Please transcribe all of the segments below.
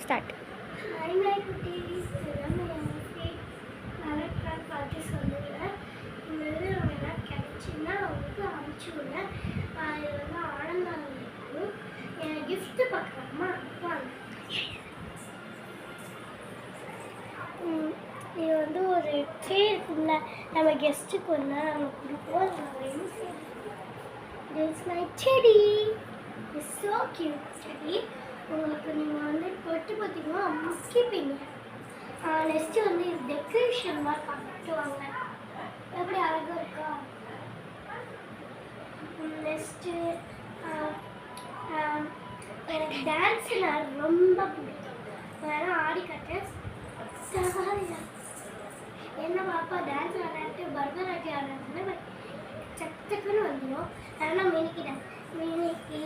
Start. கிடைச்சுன்னா அவங்களுக்கு அனுப்பிச்சி விடுறேன். அது வந்து ஆனந்தம் இருக்கும். கிஃப்ட் பார்க்கலாமா? இது வந்து ஒரு ட்ரே இருக்குல்ல, நம்ம கெஸ்ட்டுக்கு ஒன்று நம்ம கொடுப்போம். This my teddy. It's so cute teddy. உங்களுக்கு நீங்கள் வந்து தொட்டு பார்த்தீங்கன்னா முக்கிப்பீங்க. நெக்ஸ்ட்டு வந்து டெக்கரேஷன் மாதிரி காட்டுவாங்க. எப்படி அழகாக இருக்கா? நெக்ஸ்ட்டு எனக்கு டான்ஸுனா ரொம்ப பிடிக்கும். வேணா ஆடி காட்டேன். என்ன பாப்பா டான்ஸ் ஆடாட்டு பரதநாட்டியம் ஆடுறதுல சக்குன்னு வந்துடும். அதனால் மினிக்கிட்டேன். மினிக்கி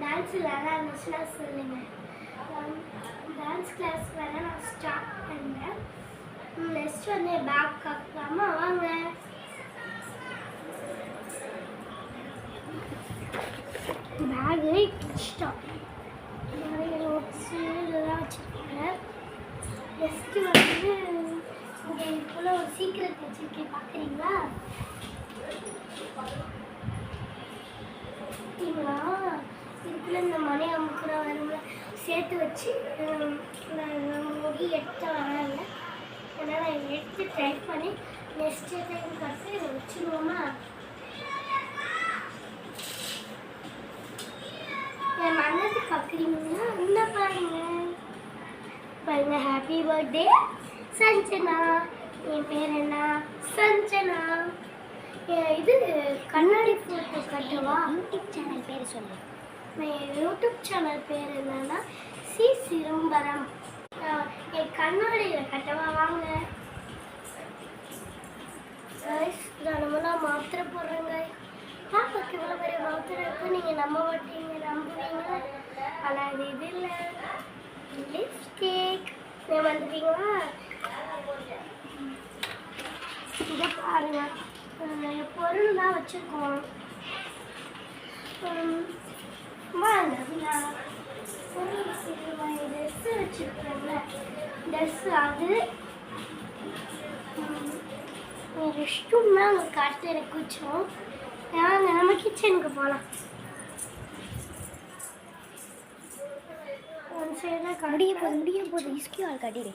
டான்ஸ் நல்லா இருந்துச்சுன்னா சொல்லுங்கள். டான்ஸ் கிளாஸ் வேணால் நான் ஸ்டார்ட் பண்ணேன். நெக்ஸ்ட் வந்து பேக் காக்கலாமா? வாங்க. பேகு கிச்சிட்டோம். நிறைய நோட்ஸு இதெல்லாம் வச்சுருக்கேன். நெக்ஸ்ட்டு வந்து இங்கே இதுக்குள்ளே ஒரு சீக்கிரட் வச்சுருக்கேன், பார்க்குறீங்களா? இதுக்குள்ளே இந்த மணி அமுக்குற வரும்ல, சேர்த்து வச்சு முடி எடுத்து வராங்க. அதனால் நான் எடுத்து ட்ரை பண்ணி நெக்ஸ்ட்டு டைம் பார்த்து இதை வச்சுருவோமா? என் மனது பார்க்குறீங்கன்னா என்ன பாருங்க ஹாப்பி பர்த்டே சஞ்சனா. என் பேர் என்ன? சஞ்சனா. இது கண்ணாடி ஃபோட்டோ கட்டவா? யூடியூப் சேனல் பேர் சொல்லு. என் யூடியூப் சேனல் பேர் என்னன்னா சி சிதம்பரம். என் கண்ணாடியில் கட்டவா? வாங்க. நம்மளாம் மாத்திரை போடுறேங்க. பாப்பாக்கு இவ்வளோ பெரிய மாத்திரை இருக்கும், நீங்கள் நம்ப மாட்டீங்க, நம்புவீங்க. ஆனால் இது இல்லை, லிப்ஸ்டிக். நீங்கள் வந்துட்டீங்களா? இதை பாருங்க, பொருள் தான் வச்சுருக்கோம். ட்ரெஸ்ஸு வச்சுருக்கோம்ல, ட்ரெஸ்ஸு அது ரெஸ்ட் ரூம் தான் உங்களுக்கு அடுத்து எனக்கு வச்சோம். வாங்க நம்ம கிச்சனுக்கு போகலாம். ஒன் சைடாக முடிய போகுது இஸ்கியூ ஆள் கட்டிடு.